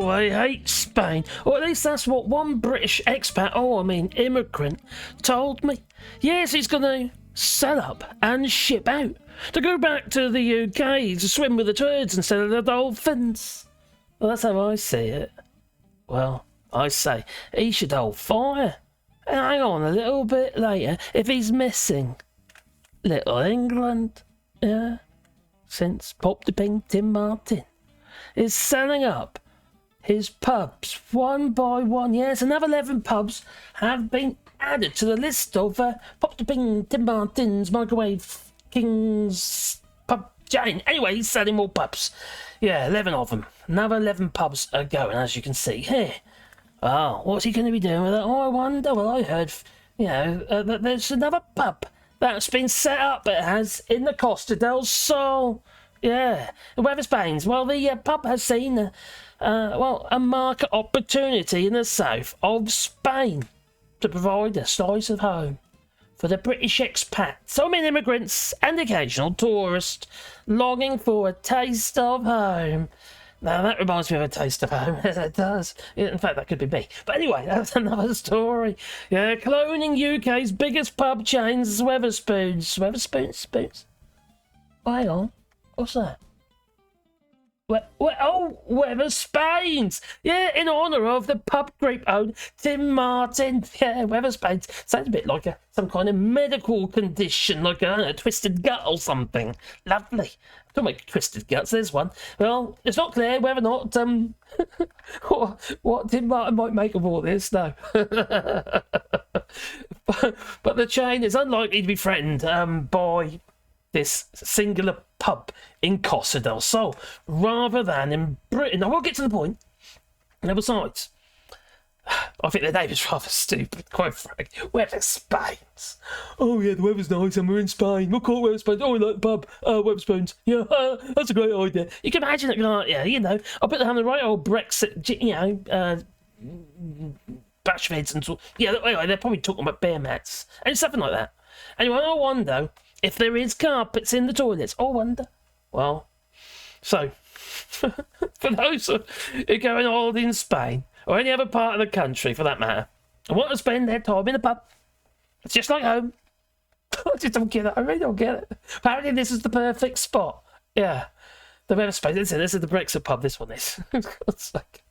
Oh, I hate Spain. Or at least that's what one British expat, immigrant, told me. Yes, he's going to sell up and ship out. To go back to the UK to swim with the turds instead of the dolphins. Well, that's how I see it. Well, I say he should hold fire. And hang on a little bit later if he's missing Little England. Yeah. Since popty Tim Martin is selling up his pubs one by one. Yes, another 11 pubs have been added to the list of popty Tim Martin's Microwave King's pub chain. Anyway, he's selling more pubs. Yeah, 11 of them. Another 11 pubs are going, as you can see here. Oh, what's he going to be doing with it? Oh, I wonder. Well, I heard, that there's another pub that's been set up, it has, in the Costa del Sol. Yeah, the Weatherspoons. Well, the pub has seen, a market opportunity in the south of Spain to provide a slice of home for the British expats, immigrants and occasional tourists longing for a taste of home. Now, that reminds me of a taste of home. It does. In fact, that could be me. But anyway, that's another story. Yeah, cloning UK's biggest pub chains, Wetherspoons. Wetherspoons? Oh, hang on. What's that? Wetherspains! Yeah, in honour of the pub group owned Tim Martin. Yeah, Wetherspains. Sounds a bit like some kind of medical condition, like a twisted gut or something. Lovely. Don't make twisted guts, there's one. Well, it's not clear whether or not, what Tim Martin might make of all this, no. but the chain is unlikely to be threatened by this singular pub in Costa del Sol, rather than in Britain. Now, we'll get to the point. And besides, I think the name is rather stupid, quite frank. Wetherspains. Oh, yeah, the weather's nice and we're in Spain. We'll call it Wetherspains. Oh, we like the pub. Wetherspoons. Yeah, that's a great idea. You can imagine it, can't you? I bet they're having the right old Brexit, bash feds and so. Yeah, anyway, they're probably talking about bear mats and something like that. Anyway, I wonder if there is carpets in the toilets. I wonder. Well, so, for those who go on holiday in Spain, or any other part of the country for that matter, and want to spend their time in a pub, it's just like home. I just don't get it. I really don't get it. Apparently this is the perfect spot. Yeah. The Weatherspoons. This is the Brexit Pub, this one is. For God's sake.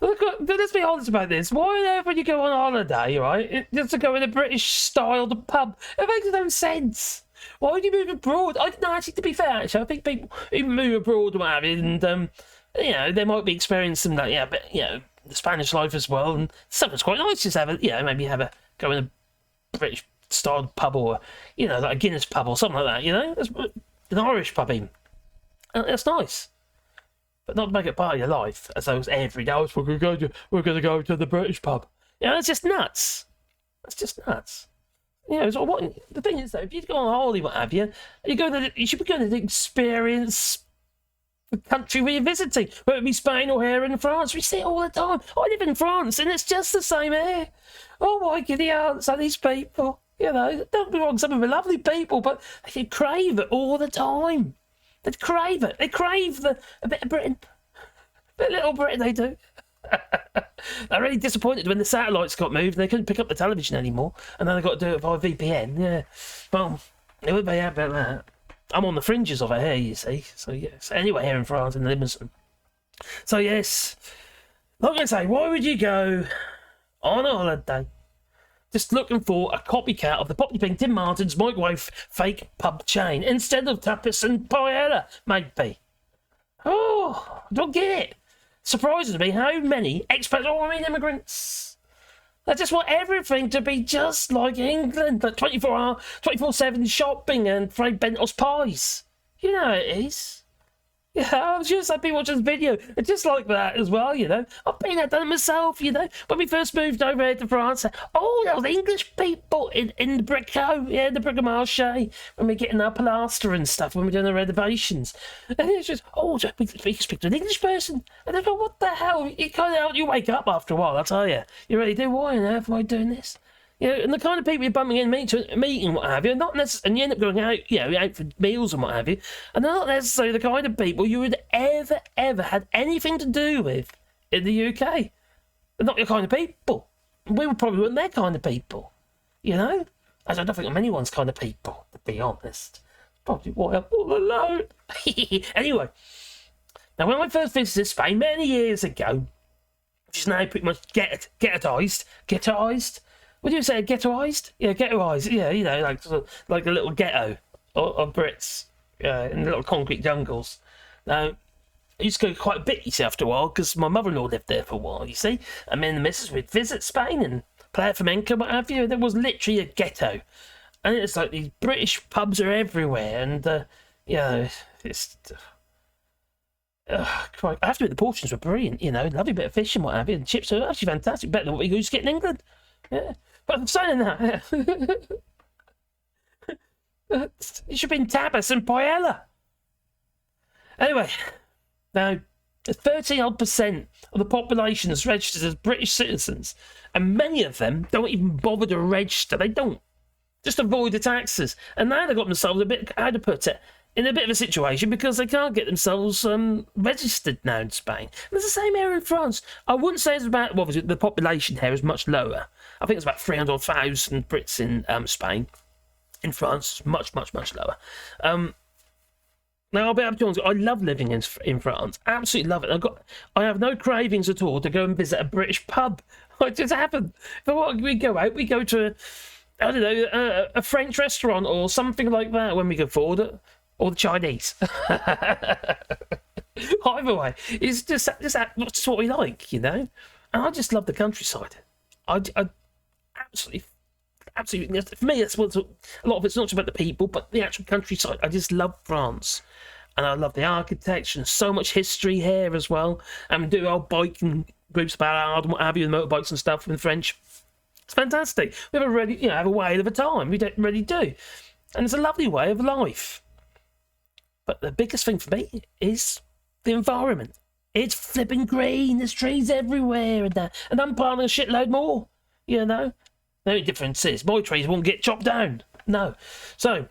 Let's be honest about this. Why on earth would you go on holiday, right? Just to go in a British-styled pub? It makes no sense. Why would you move abroad? I didn't actually, to be fair, actually, I think people even move abroad and they might be experiencing that, but the Spanish life as well, and something's quite nice. Just have go in a British-styled pub, or like a Guinness pub or something like that. An Irish pub even. That's nice. But not to make it part of your life, as though it's every day. We're going to go to the British pub. That's just nuts. That's just nuts. So the thing is, though, if you go on holiday, what have you, you should be going to experience the country where you're visiting, whether it be Spain or here in France. We see it all the time. I live in France, and it's just the same here. Oh my giddy aunts are these people. Don't be wrong, some of them are lovely people, but they crave it all the time. They crave it. They crave a bit of Britain. A bit of little Britain, they do. They're really disappointed when the satellites got moved. They couldn't pick up the television anymore, and then they got to do it via VPN. Yeah, well, they would be happy about that. I'm on the fringes of it here, you see. So yes. Anyway, here in France, in Limousin. So yes, like I say, why would you go on a holiday just looking for a copycat of the popty Tim Martin's microwave fake pub chain instead of tapas and paella, maybe? Oh, I don't get it. Surprises me how many expats, immigrants, they just want everything to be just like England, like 24/7 shopping and Fray bentos pies. You know it is. Yeah, I'm sure some people watch this video. It's just like that as well, I've been there, done it myself, When we first moved over here to France, there was English people in the Brico, the Brico Marché, when we're getting our plaster and stuff, when we're doing the renovations. And it's just, we speak to an English person. And I go, what the hell? You wake up after a while, I tell you. You really do. Why on earth am I doing this? You know, and the kind of people you're bumping in to a meeting and what have you, not necessarily, and you end up going out, you know, out for meals and what have you, and they're not necessarily the kind of people you would ever had anything to do with in the UK. They're not your kind of people. We were probably weren't their kind of people, you know? I don't think I'm anyone's kind of people, to be honest. Probably why I'm all alone. Anyway, now when I first visited Spain many years ago, which is now pretty much ghettoized. What do you say, ghettoized? Yeah, ghettoized. Yeah, you know, like a little ghetto of Brits in the little concrete jungles. Now, I used to go quite a bit, you see, after a while, because my mother-in-law lived there for a while, you see. And me and the missus would visit Spain and play at flamenco, what have you. There was literally a ghetto. And it's like these British pubs are everywhere. And, you know, it's... I have to admit, the portions were brilliant, you know. Lovely bit of fish and what have you. And chips are actually fantastic. Better than what we used to get in England. Yeah. But I'm saying that. It should have been tapas and paella. Anyway, now, 13% of the population is registered as British citizens, and many of them don't even bother to register. They don't. Just avoid the taxes. And now they've got themselves a bit, how to put it, in a bit of a situation because they can't get themselves registered now in Spain. And it's the same here in France. I wouldn't say it's about, well, the population here is much lower. I think it's about 300,000 Brits in Spain. In France, it's much lower. Now, I'll be able to be honest, I love living in France. Absolutely love it. I have no cravings at all to go and visit a British pub. It just happened. But what we go out, we go to, I don't know, a French restaurant or something like that when we can afford it. Or the Chinese. Either way, it's just what we like, you know? And I just love the countryside. I absolutely, for me, that's what a lot of it's not just about the people, but the actual countryside. I just love France. And I love the architecture and so much history here as well. And we do our biking groups about and what have you, and motorbikes and stuff in French. It's fantastic. We have have a whale of a time. We don't really do. And it's a lovely way of life. But the biggest thing for me is the environment. It's flipping green. There's trees everywhere and that. And I'm planting a shitload more, you know. The only difference is my trees won't get chopped down. No. So,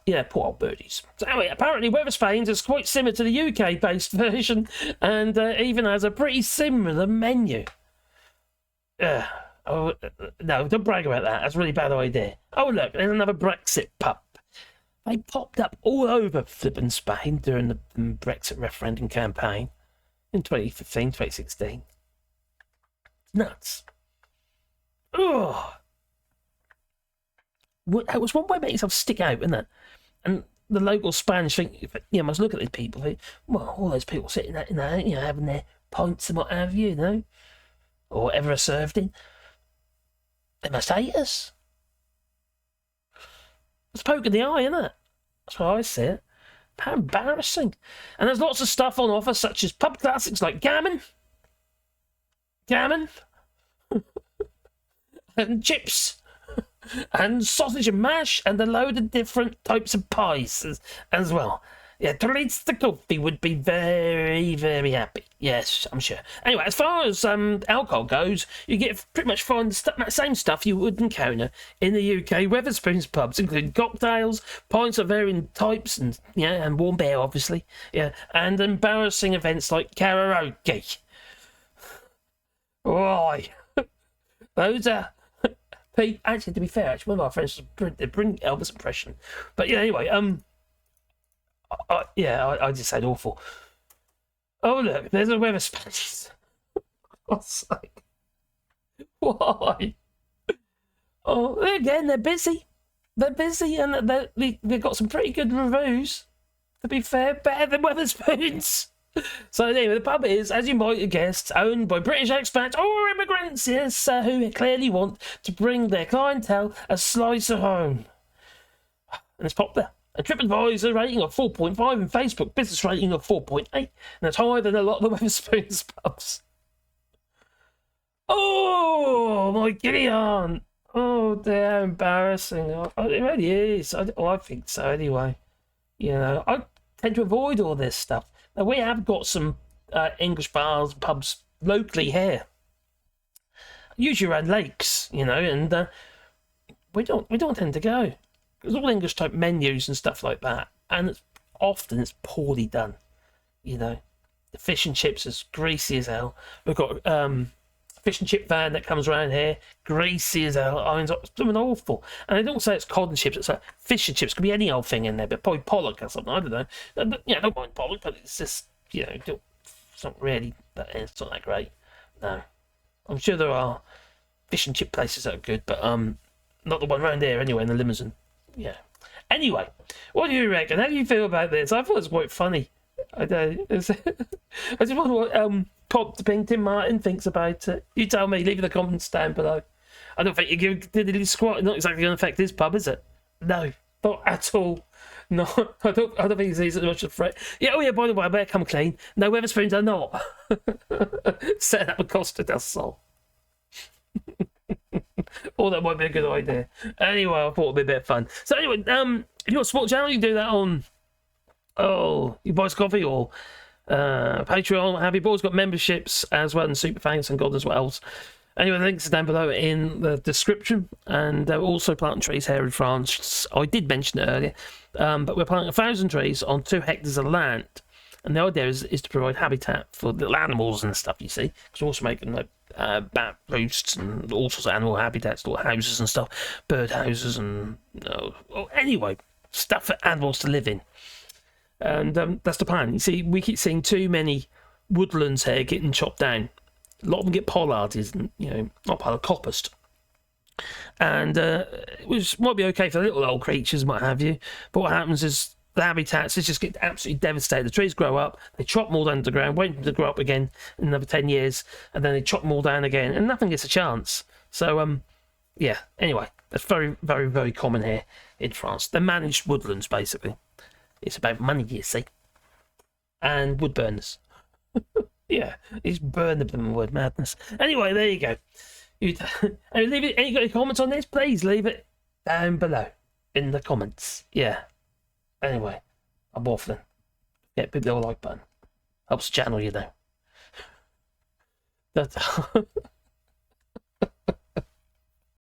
yeah, poor old birdies. So anyway, apparently Wetherspoons is quite similar to the UK-based version and even has a pretty similar menu. No, don't brag about that. That's a really bad idea. Oh, look, there's another Brexit Pub. They popped up all over flipping Spain during the Brexit referendum campaign in 2015, 2016. It's nuts. Ugh. It was one way to make yourself stick out, isn't it? And the local Spanish think, you must look at these people. Think, well, all those people sitting in there, having their pints and what have you, you know, or whatever are served in. They must hate us. It's a poke in the eye, isn't it? That's how I see it. How embarrassing. And there's lots of stuff on offer, such as pub classics like gammon, and chips, and sausage and mash, and a load of different types of pies as well. Yeah, Treats the coffee would be very, very happy. Yes, I'm sure. Anyway, as far as alcohol goes, you get pretty much find the same stuff you would encounter in the UK Wetherspoons pubs, including cocktails, pints of varying types, and and warm beer, obviously. Yeah, and embarrassing events like karaoke. Why? Those are... Actually, to be fair, one of our friends did bring Elvis impression. But yeah, anyway, I just said awful. Oh, look, there's a Wetherspoons. For God's sake. Why? Oh, again, they're busy. They're busy, and they've got some pretty good reviews. To be fair, better than Wetherspoons. So anyway, the pub is, as you might have guessed, owned by British expats or immigrants, yes, who clearly want to bring their clientele a slice of home. And it's popular. A TripAdvisor rating of 4.5 and Facebook business rating of 4.8. And that's higher than a lot of the Wetherspoons pubs. Oh, my giddy aunt. Oh, dear, how embarrassing. It really is. I think so anyway. I tend to avoid all this stuff. Now, we have got some English bars and pubs locally here. usually around lakes, you know, and we don't tend to go. There's all English type menus and stuff like that, and it's poorly done. You know, the fish and chips is greasy as hell. We've got fish and chip van that comes around here, greasy as hell. I mean, it's something awful. And they don't say it's cod and chips. It's like fish and chips. Could be any old thing in there, but probably pollock or something. I don't know. Yeah, I don't mind pollock, but it's just, you know, it's not really it's not that great. No, I'm sure there are fish and chip places that are good, but not the one around here anyway. In the limousine. Yeah. Anyway, what do you reckon? How do you feel about this? I thought it was quite funny. I don't. I just wonder what Pop Tim Martin thinks about it. You tell me. Leave in the comments down below. I don't think you did a squat. Not exactly going to affect his pub, is it? No, not at all. No, I don't think he's as much of a threat. Yeah. Oh yeah. By the way, I better come clean. No, Wetherspoons are not. Set up a Costa del Sol. Oh, that might be a good idea. Anyway, I thought it'd be a bit of fun. So anyway, if you want a sport channel, you can do that on you buy us coffee or Patreon. Have you always got memberships as well, and super thanks and God knows what else. Anyway, the links are down below in the description, and we're also planting trees here in France. I did mention it earlier, but we're planting 1,000 trees on 2 hectares of land, and the idea is to provide habitat for little animals and stuff. You see, because we're also making like bat roosts and all sorts of animal habitats, little houses and stuff, bird houses, and anyway, stuff for animals to live in. And that's the plan. You see, we keep seeing too many woodlands here getting chopped down. A lot of them get pollarded, and not pollard, coppiced. And which might be okay for the little old creatures, what have you. But what happens is the habitats just get absolutely devastated. The trees grow up, they chop them all down to the ground, wait for them to grow up again in another 10 years, and then they chop them all down again, and nothing gets a chance. So, yeah, anyway, that's very, very, very common here in France. They're managed woodlands, basically. It's about money, you see. And wood burners. Yeah, it's burn them wood madness. Anyway, there you go. Leave it. Any got any comments on this? Please leave it down below in the comments. Yeah. Anyway, I'm waffling. Yeah, hit the like button. Helps the channel, you know.